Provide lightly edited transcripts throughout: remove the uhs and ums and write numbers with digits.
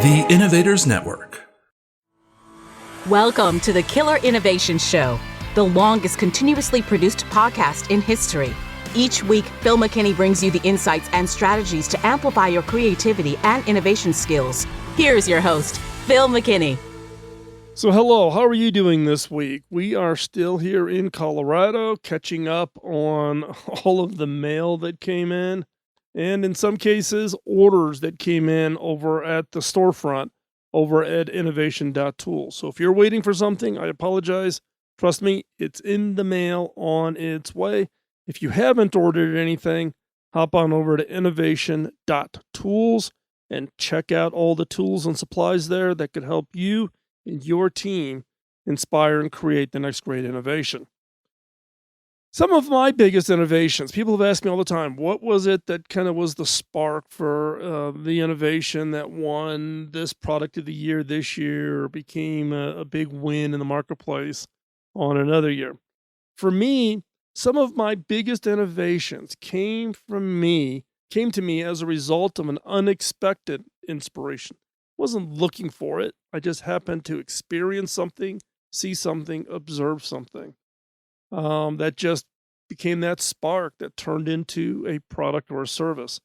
The Innovators Network. Welcome to the Killer Innovation Show, the longest continuously produced podcast in history. Each week, Phil McKinney brings you the insights and strategies to amplify your creativity and innovation skills. Here's your host, Phil McKinney. So hello, how are you doing this week? We are still here in Colorado, catching up on all of the mail that came in, and in some cases, orders that came in over at the storefront over at innovation.tools. So if you're waiting for something, I apologize. Trust me, it's in the mail on its way. If you haven't ordered anything, hop on over to innovation.tools and check out all the tools and supplies there that could help you and your team inspire and create the next great innovation. Some of my biggest innovations, people have asked me all the time, what was it that kind of was the spark for the innovation that won this product of the year this year or became a big win in the marketplace on another year? For me, some of my biggest innovations came to me as a result of an unexpected inspiration. I wasn't looking for it. I just happened to experience something, see something, observe something. That just became that spark that turned into a product or a service.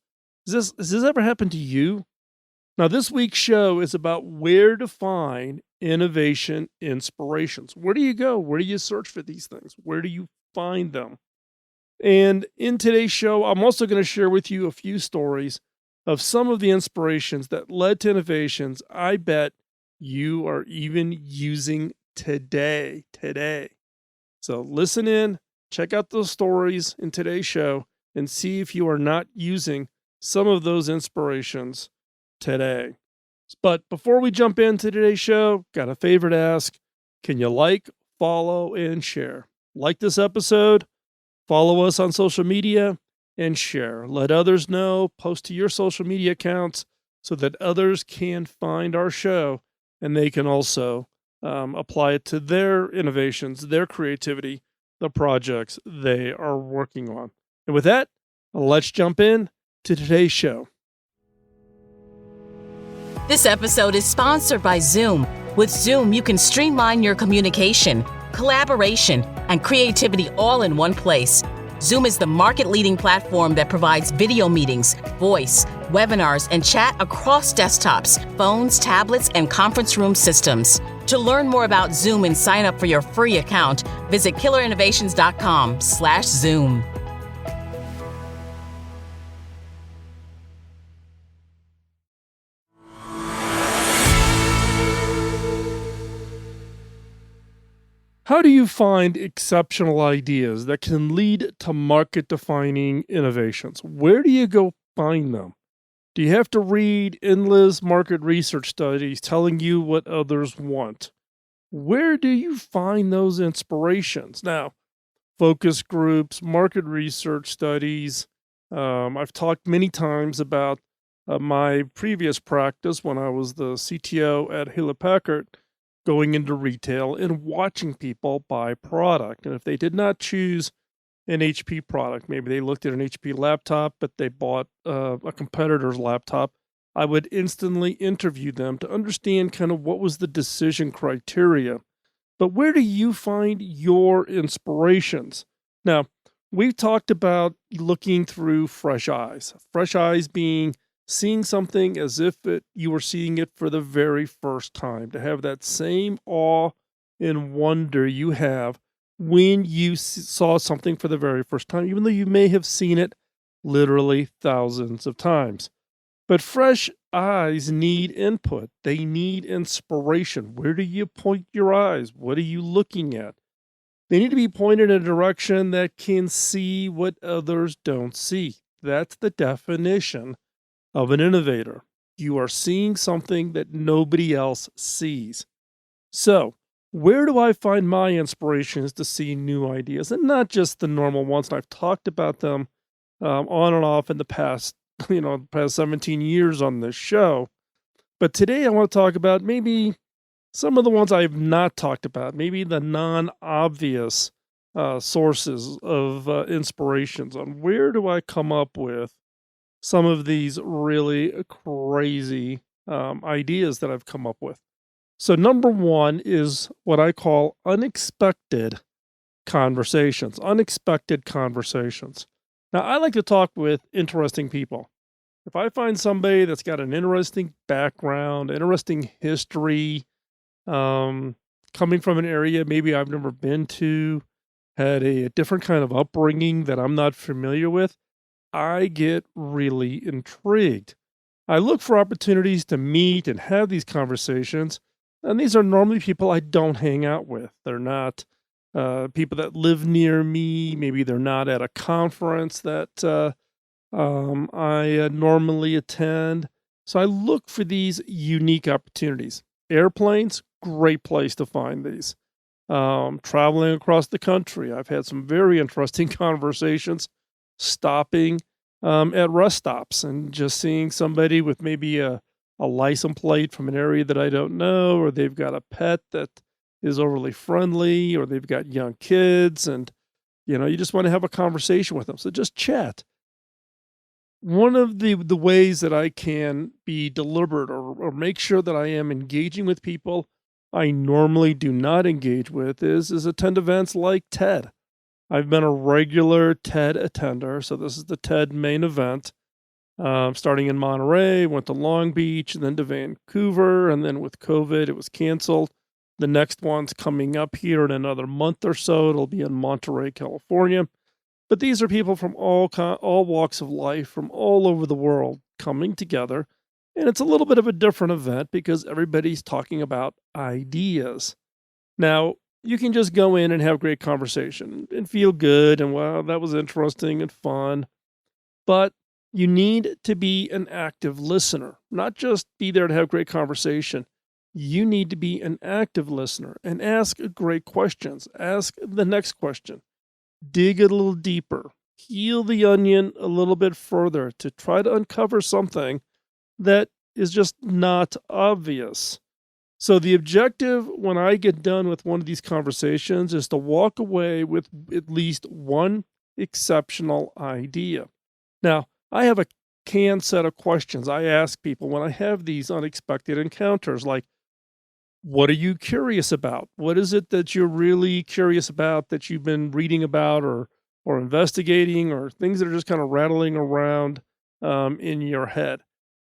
Has this ever happened to you? Now, this week's show is about where to find innovation inspirations. Where do you go? Where do you search for these things? Where do you find them? And in today's show, I'm also going to share with you a few stories of some of the inspirations that led to innovations I bet you are even using today. So listen in, check out those stories in today's show, and see if you are not using some of those inspirations today. But before we jump into today's show, got a favor to ask. Can you like, follow, and share? Like this episode, follow us on social media, and share. Let others know, post to your social media accounts so that others can find our show and they can also apply it to their innovations, their creativity, the projects they are working on. And with that, let's jump in to today's show. This episode is sponsored by Zoom. With Zoom, you can streamline your communication, collaboration, and creativity all in one place. Zoom is the market-leading platform that provides video meetings, voice, webinars, and chat across desktops, phones, tablets, and conference room systems. To learn more about Zoom and sign up for your free account, visit killerinnovations.com/Zoom. How do you find exceptional ideas that can lead to market-defining innovations? Where do you go find them? Do you have to read endless market research studies telling you what others want? Where do you find those inspirations? Now, focus groups, market research studies. I've talked many times about my previous practice when I was the CTO at Hewlett-Packard, going into retail and watching people buy product. And if they did not choose an HP product, maybe they looked at an HP laptop, but they bought a competitor's laptop, I would instantly interview them to understand kind of what was the decision criteria. But where do you find your inspirations? Now, we've talked about looking through fresh eyes. Fresh eyes being seeing something as if you were seeing it for the very first time, to have that same awe and wonder you have when you saw something for the very first time, even though you may have seen it literally thousands of times. But fresh eyes need input. They need inspiration. Where do you point your eyes? What are you looking at? They need to be pointed in a direction that can see what others don't see. That's the definition of an innovator. You are seeing something that nobody else sees. So, where do I find my inspirations to see new ideas? And not just the normal ones. And I've talked about them on and off in the past, past 17 years on this show. But today I want to talk about maybe some of the ones I have not talked about, maybe the non-obvious sources of inspirations on where do I come up with some of these really crazy ideas that I've come up with. So, number one is what I call unexpected conversations. Unexpected conversations. Now, I like to talk with interesting people. If I find somebody that's got an interesting background, interesting history, coming from an area maybe I've never been to, had a different kind of upbringing that I'm not familiar with, I get really intrigued. I look for opportunities to meet and have these conversations, and these are normally people I don't hang out with. They're not people that live near me. Maybe they're not at a conference that I normally attend. So I look for these unique opportunities. Airplanes, great place to find these. Traveling across the country, I've had some very interesting conversations stopping at rest stops and just seeing somebody with maybe a license plate from an area that I don't know, or they've got a pet that is overly friendly, or they've got young kids, and you just want to have a conversation with them. So just chat. One of the ways that I can be deliberate or make sure that I am engaging with people I normally do not engage with is attend events like TED. I've been a regular TED attender, so this is the TED main event. Starting in Monterey, went to Long Beach, and then to Vancouver, and then with COVID, it was canceled. The next one's coming up here in another month or so. It'll be in Monterey, California. But these are people from all walks of life, from all over the world, coming together. And it's a little bit of a different event because everybody's talking about ideas. Now, you can just go in and have great conversation and feel good and, wow, that was interesting and fun. But you need to be an active listener, not just be there to have great conversation. You need to be an active listener and ask great questions. Ask the next question. Dig a little deeper. Peel the onion a little bit further to try to uncover something that is just not obvious. So the objective when I get done with one of these conversations is to walk away with at least one exceptional idea. Now, I have a canned set of questions I ask people when I have these unexpected encounters, like, what are you curious about? What is it that you're really curious about that you've been reading about or investigating, or things that are just kind of rattling around in your head?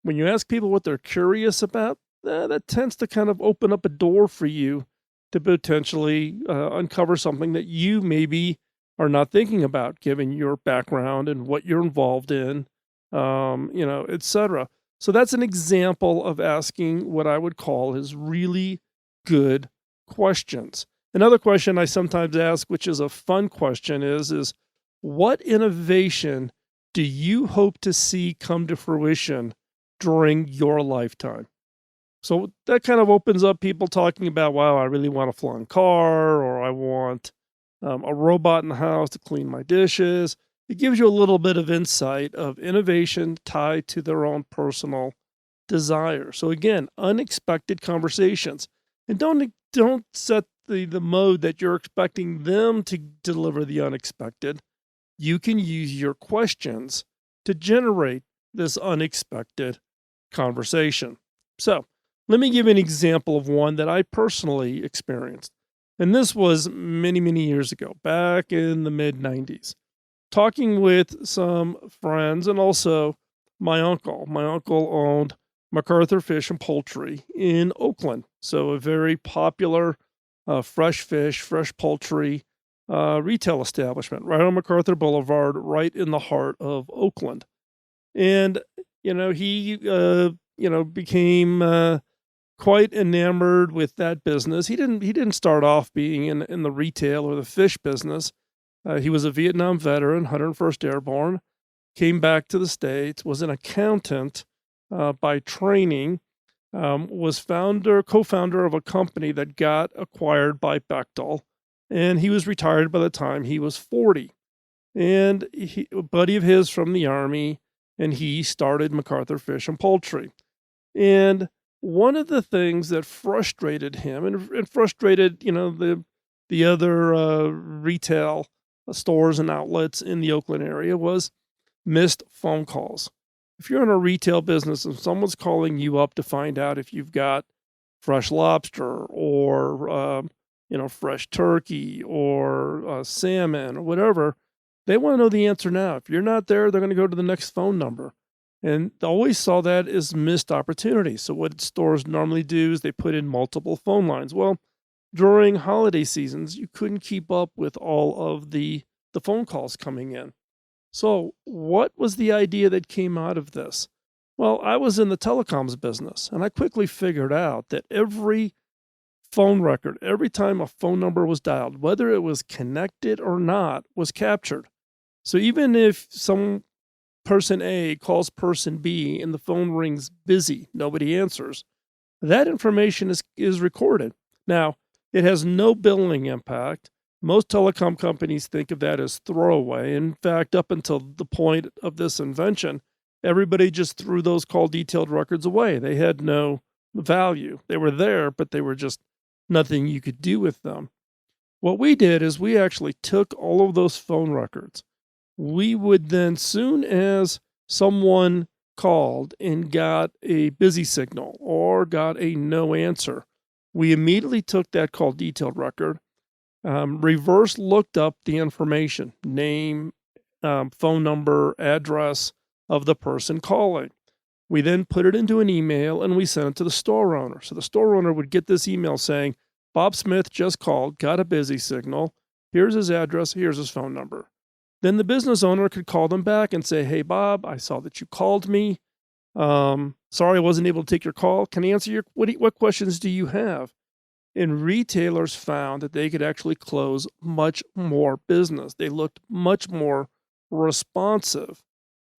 When you ask people what they're curious about, that tends to kind of open up a door for you to potentially uncover something that you maybe are not thinking about, given your background and what you're involved in, etc. So that's an example of asking what I would call is really good questions. Another question I sometimes ask, which is a fun question, is what innovation do you hope to see come to fruition during your lifetime? So that kind of opens up people talking about, wow, I really want a flying car, or I want a robot in the house to clean my dishes. It gives you a little bit of insight of innovation tied to their own personal desire. So again, unexpected conversations. And don't set the mode that you're expecting them to deliver the unexpected. You can use your questions to generate this unexpected conversation. So let me give you an example of one that I personally experienced. And this was many, many years ago, back in the mid 90s. Talking with some friends and also my uncle. My uncle owned Macarthur Fish and Poultry in Oakland. So a very popular fresh fish, fresh poultry retail establishment right on Macarthur Boulevard, right in the heart of Oakland. And, he, became quite enamored with that business. He didn't start off being in the retail or the fish business. He was a Vietnam veteran, 101st Airborne, came back to the States, was an accountant by training, was co-founder of a company that got acquired by Bechtel, and he was retired by the time he was 40. And a buddy of his from the Army, and he started Macarthur Fish and Poultry. And one of the things that frustrated him and frustrated, the other retail stores and outlets in the Oakland area was missed phone calls. If you're in a retail business and someone's calling you up to find out if you've got fresh lobster or fresh turkey or salmon or whatever, they want to know the answer now. If you're not there, they're going to go to the next phone number. And I always saw that as missed opportunity. So what stores normally do is they put in multiple phone lines. Well, during holiday seasons, you couldn't keep up with all of the phone calls coming in. So what was the idea that came out of this? Well, I was in the telecoms business, and I quickly figured out that every phone record, every time a phone number was dialed, whether it was connected or not, was captured. So even if some person A calls person B and the phone rings busy, nobody answers, that information is recorded. Now, it has no billing impact. Most telecom companies think of that as throwaway. In fact, up until the point of this invention, everybody just threw those call detailed records away. They had no value. They were there, but they were just nothing you could do with them. What we did is we actually took all of those phone records. We would then, soon as someone called and got a busy signal or got a no answer, we immediately took that call detailed record, reverse looked up the information, name, phone number, address of the person calling. We then put it into an email and we sent it to the store owner. So the store owner would get this email saying, Bob Smith just called, got a busy signal. Here's his address. Here's his phone number. Then the business owner could call them back and say, hey, Bob, I saw that you called me. Sorry, I wasn't able to take your call. Can I answer what questions do you have? And retailers found that they could actually close much more business. They looked much more responsive.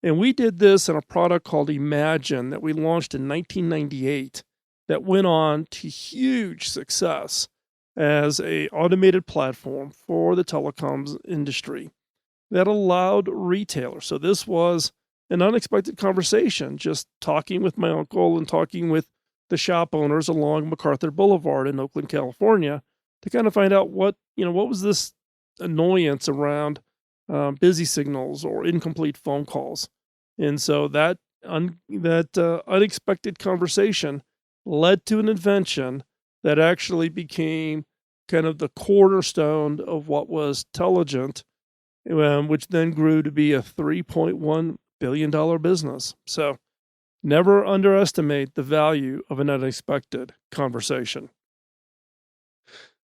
And we did this in a product called Imagine that we launched in 1998 that went on to huge success as a automated platform for the telecoms industry that allowed retailers. So this was an unexpected conversation, just talking with my uncle and talking with the shop owners along Macarthur Boulevard in Oakland, California, to kind of find out what was this annoyance around busy signals or incomplete phone calls. And so that unexpected conversation led to an invention that actually became kind of the cornerstone of what was Telligent, which then grew to be a $3.1 billion business. So never underestimate the value of an unexpected conversation.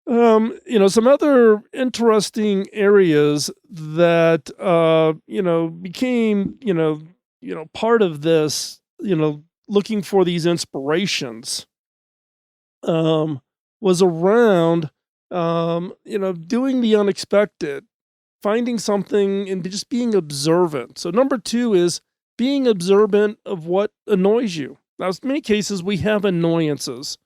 Some other interesting areas that, became, part of this, looking for these inspirations, was around, doing the unexpected, finding something and just being observant. So number 2 is being observant of what annoys you. Now, in many cases, we have annoyances,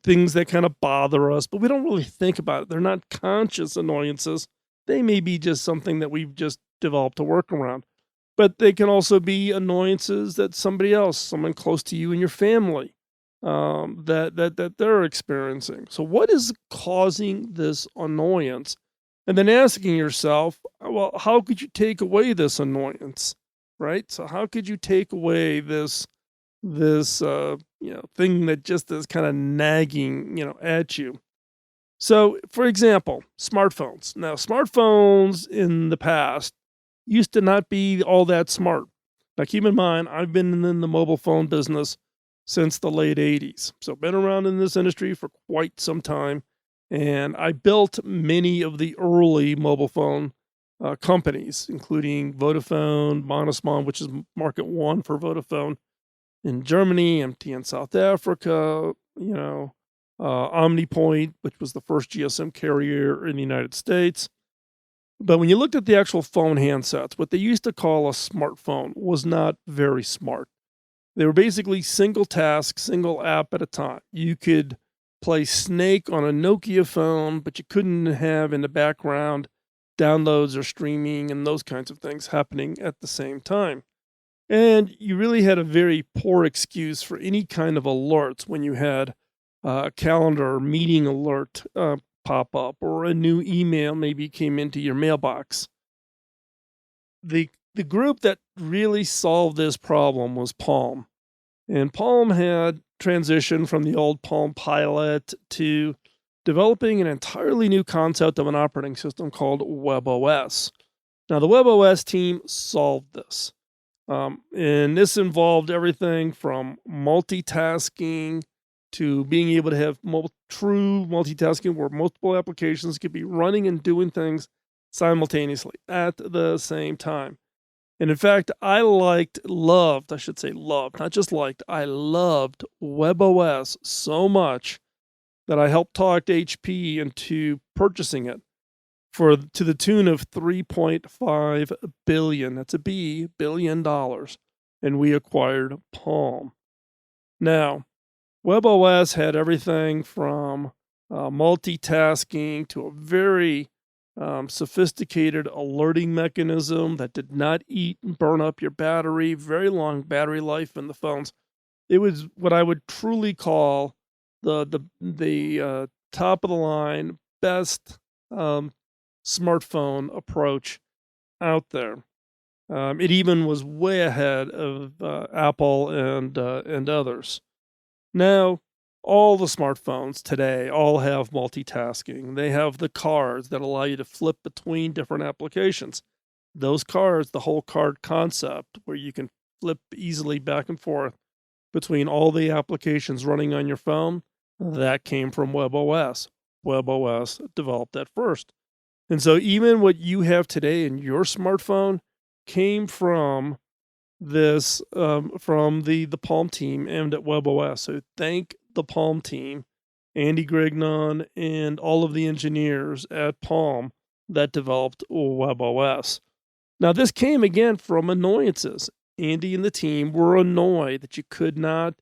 things that kind of bother us, but we don't really think about it. They're not conscious annoyances. They may be just something that we've just developed to work around. But they can also be annoyances that someone close to you in your family, that they're experiencing. So what is causing this annoyance? And then asking yourself, well, how could you take away this annoyance, right? So how could you take away this thing that just is kind of nagging, at you? So, for example, smartphones. Now, smartphones in the past used to not be all that smart. Now, keep in mind, I've been in the mobile phone business since the late 80s. So, been around in this industry for quite some time. And I built many of the early mobile phone companies, including Vodafone, Monosmon, which is market one for Vodafone in Germany, MTN South Africa, OmniPoint, which was the first GSM carrier in the United States. But when you looked at the actual phone handsets, what they used to call a smartphone was not very smart. They were basically single task, single app at a time. You could play Snake on a Nokia phone, but you couldn't have in the background downloads or streaming and those kinds of things happening at the same time. And you really had a very poor excuse for any kind of alerts when you had a calendar or meeting alert pop up or a new email maybe came into your mailbox. The the group that really solved this problem was Palm. And Palm had transitioned from the old Palm Pilot to developing an entirely new concept of an operating system called WebOS. Now, the WebOS team solved this. And this involved everything from multitasking to being able to have true multitasking where multiple applications could be running and doing things simultaneously at the same time. And in fact, I loved, not just liked, I loved WebOS so much that I helped talk HP into purchasing it to the tune of $3.5 billion. That's a B, $billion. And we acquired Palm. Now, WebOS had everything from multitasking to a very sophisticated alerting mechanism that did not eat and burn up your battery, very long battery life in the phones. It was what I would truly call the top of the line, best smartphone approach out there. It even was way ahead of Apple and others. Now, all the smartphones today all have multitasking. They have the cards that allow you to flip between different applications. Those cards, the whole card concept, where you can flip easily back and forth between all the applications running on your phone, that came from WebOS. WebOS developed that first. And so even what you have today in your smartphone came from this, from the Palm team and at WebOS. So thank the Palm team, Andy Grignon, and all of the engineers at Palm that developed WebOS. Now, this came again from Annoyances. Andy and the team were annoyed that you could not,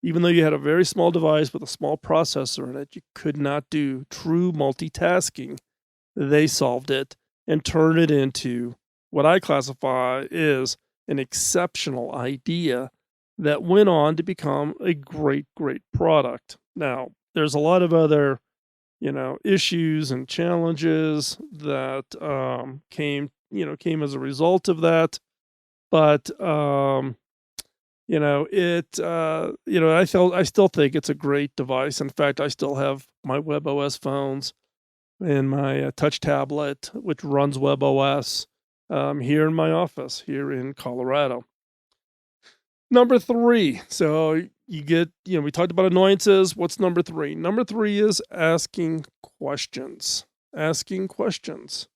even though you had a very small device with a small processor in it, you could not do true multitasking. They solved it and turned it into what I classify is an exceptional idea that went on to become a great, great product. Now, there's a lot of other, issues and challenges that came as a result of that. But I still think it's a great device. In fact, I still have my WebOS phones and my touch tablet, which runs WebOS, here in my office here in Colorado. Number 3. So you get, we talked about annoyances. What's number 3? Number 3 is asking questions. Asking questions.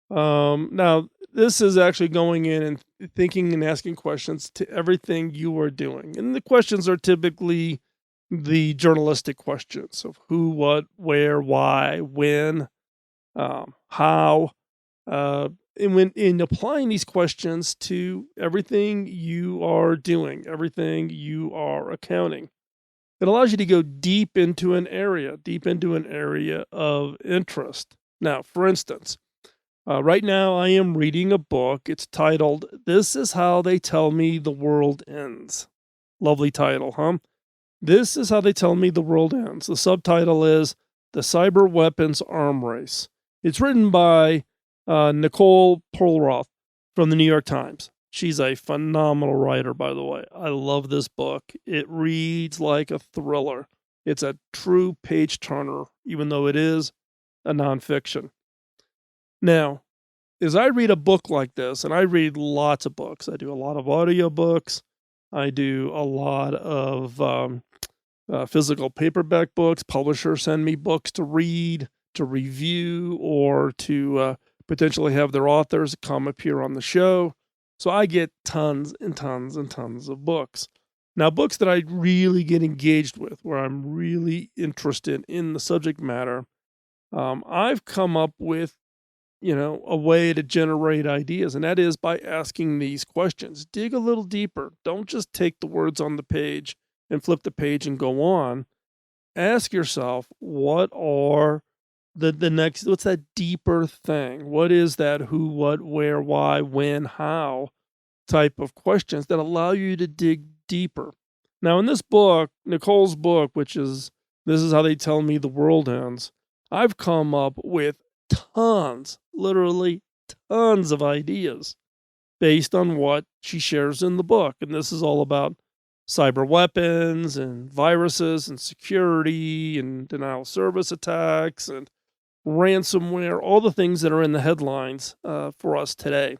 Now, this is actually going in and thinking and asking questions to everything you are doing. And the questions are typically the journalistic questions of who, what, where, why, when, how. And when in applying these questions to everything you are doing, everything you are accounting, it allows you to go deep into an area of interest. Now, for instance, right now I am reading a book. It's titled, "This is How They Tell Me the World Ends." Lovely title, huh? This is how they tell me the world ends. The subtitle is "The Cyber Weapons Arm Race." It's written by Nicole Perlroth from the New York Times. She's a phenomenal writer, by the way. I love this book. It reads like a thriller. It's a true page turner, even though it is a nonfiction. Now, as I read a book like this, and I read lots of books, I do a lot of audiobooks, I do a lot of physical paperback books. Publishers send me books to read, to review, or to potentially have their authors come appear on the show. So I get tons and tons and tons of books. Now, books that I really get engaged with, where I'm really interested in the subject matter, I've come up with, a way to generate ideas, and that is by asking these questions. Dig a little deeper. Don't just take the words on the page and flip the page and go on. Ask yourself, what are the next, what's that deeper thing? What is that who, what, where, why, when, how type of questions that allow you to dig deeper? Now, in this book, Nicole's book, which is This Is How They Tell Me the World Ends, I've come up with tons, literally tons of ideas. based on what she shares in the book. And this is all about cyber weapons and viruses and security and denial of service attacks and ransomware, all the things that are in the headlines for us today.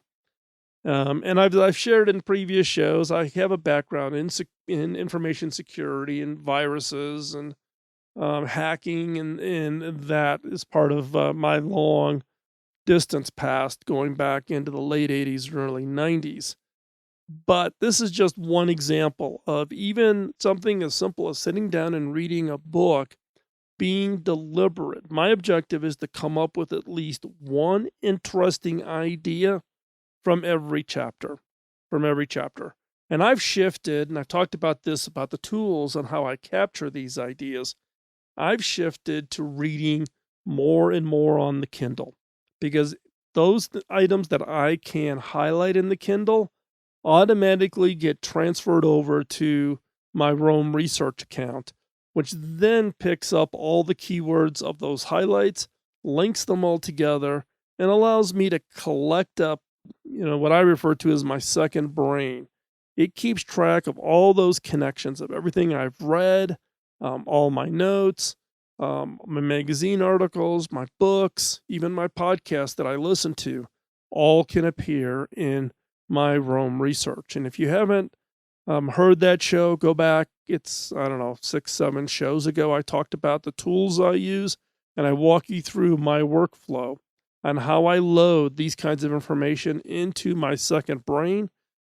And I've shared in previous shows, I have a background in information security and viruses and hacking, and that is part of my long distance past going back into the late 80s and early 90s. But this is just one example of even something as simple as sitting down and reading a book being deliberate. My objective is to come up with at least one interesting idea from every chapter, And I've shifted, and I've talked about this, about the tools and how I capture these ideas. I've shifted to reading more and more on the Kindle because those items that I can highlight in the Kindle automatically get transferred over to my Roam research account, which then picks up all the keywords of those highlights, links them all together, and allows me to collect up, what I refer to as my second brain. It keeps track of all those connections of everything I've read, all my notes, my magazine articles, my books, even my podcast that I listen to, all can appear in my Roam research. And if you haven't heard that show, go back. It's, 6, 7 shows ago. I talked about the tools I use, and I walk you through my workflow on how I load these kinds of information into my second brain,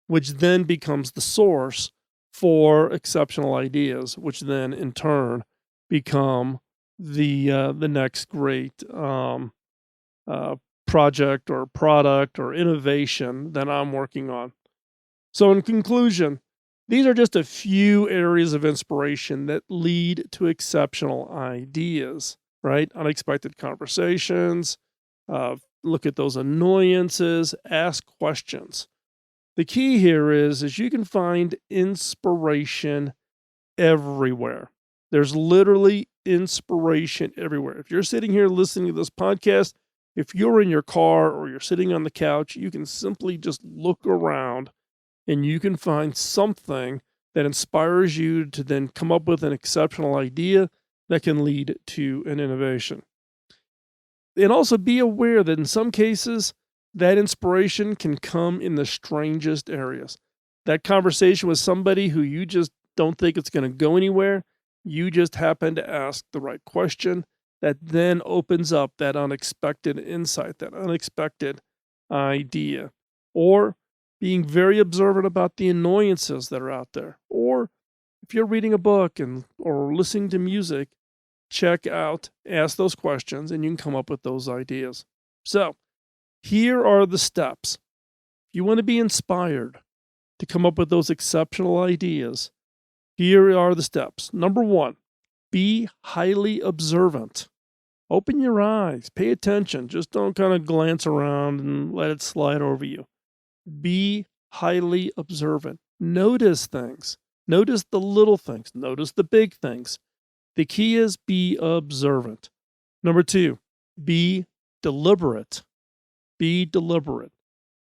which then becomes the source for exceptional ideas, which then in turn become the next great project or product or innovation that I'm working on. So in conclusion, these are just a few areas of inspiration that lead to exceptional ideas, right? Unexpected conversations, look at those annoyances, ask questions. The key here is you can find inspiration everywhere. There's literally inspiration everywhere. If you're sitting here listening to this podcast, if you're in your car or you're sitting on the couch, you can simply just look around and you can find something that inspires you to then come up with an exceptional idea that can lead to an innovation. And also be aware that in some cases, that inspiration can come in the strangest areas. That conversation with somebody who you just don't think it's going to go anywhere, you just happen to ask the right question that then opens up that unexpected insight, that unexpected idea. Or being very observant about the annoyances that are out there. Or if you're reading a book or listening to music, check out, ask those questions, and you can come up with those ideas. So, here are the steps. If you want to be inspired to come up with those exceptional ideas, here are the steps. Number 1, be highly observant. Open your eyes, pay attention. Just don't kind of glance around and let it slide over you. Be highly observant. Notice things. Notice the little things. Notice the big things. The key is be observant. Number 2, be deliberate. Be deliberate.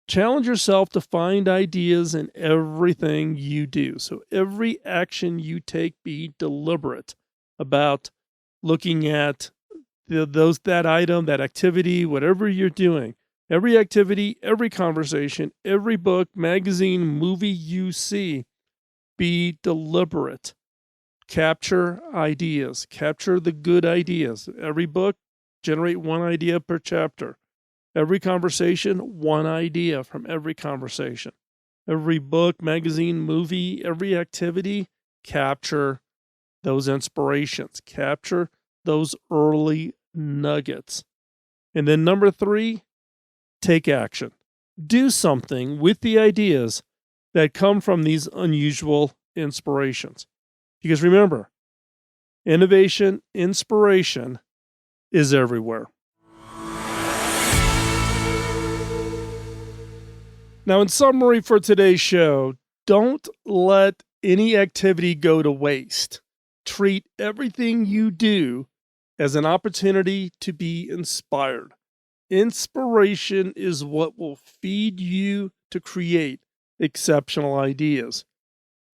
Challenge yourself to find ideas in everything you do. So every action you take, be deliberate about looking at that item, that activity, whatever you're doing. Every activity, every conversation, every book, magazine, movie you see, be deliberate. Capture ideas. Capture the good ideas. Every book, generate one idea per chapter. Every conversation, one idea from every conversation. Every book, magazine, movie, every activity, capture those inspirations. Capture those early nuggets. And then number 3, take action. Do something with the ideas that come from these unusual inspirations. Because remember, innovation, inspiration is everywhere. Now, in summary for today's show, don't let any activity go to waste. Treat everything you do as an opportunity to be inspired. Inspiration is what will feed you to create exceptional ideas.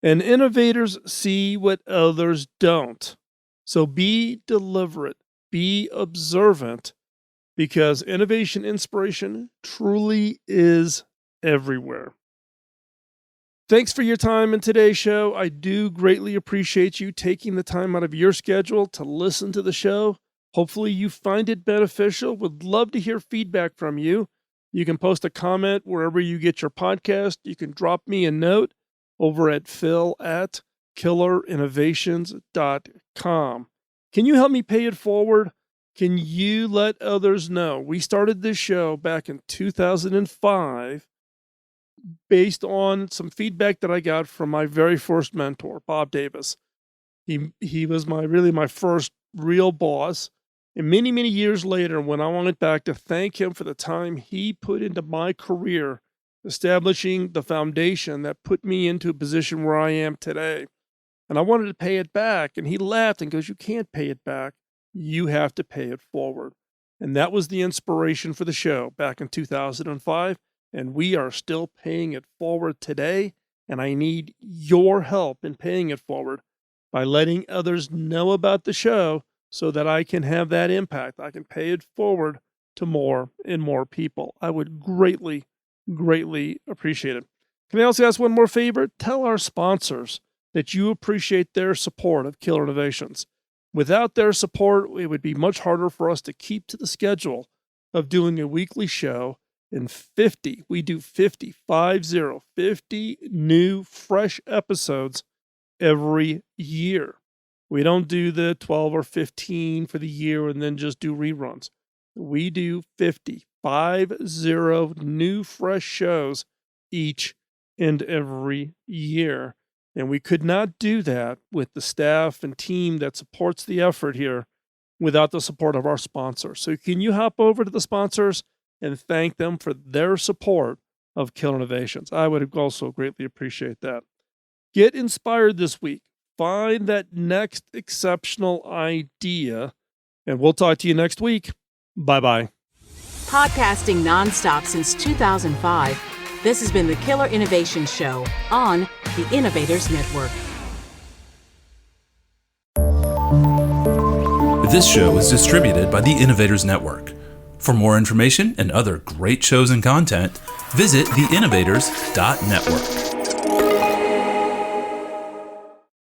And innovators see what others don't. So be deliberate, be observant, because innovation inspiration truly is everywhere. Thanks for your time in today's show. I do greatly appreciate you taking the time out of your schedule to listen to the show. Hopefully you find it beneficial. Would love to hear feedback from you. You can post a comment wherever you get your podcast. You can drop me a note over at phil@killerinnovations.com. Can you help me pay it forward? Can you let others know? We started this show back in 2005 based on some feedback that I got from my very first mentor, Bob Davis. He was my first real boss. And many, many years later, when I went back to thank him for the time he put into my career, establishing the foundation that put me into a position where I am today. And I wanted to pay it back. And he laughed and goes, "You can't pay it back. You have to pay it forward." And that was the inspiration for the show back in 2005. And we are still paying it forward today. And I need your help in paying it forward by letting others know about the show so that I can have that impact. I can pay it forward to more and more people. I would greatly, greatly appreciate it. Can I also ask one more favor? Tell our sponsors that you appreciate their support of Killer Innovations. Without their support, it would be much harder for us to keep to the schedule of doing a weekly show. In 50 new fresh episodes every year. We don't do the 12 or 15 for the year and then just do reruns. We do 50 new fresh shows each and every year. And we could not do that with the staff and team that supports the effort here without the support of our sponsors. So can you hop over to the sponsors and thank them for their support of Killer Innovations? I would also greatly appreciate that. Get inspired this week. Find that next exceptional idea, and we'll talk to you next week. Bye-bye. Podcasting nonstop since 2005, this has been the Killer Innovation Show on the Innovators Network. This show is distributed by the Innovators Network. For more information and other great shows and content, visit theinnovators.network.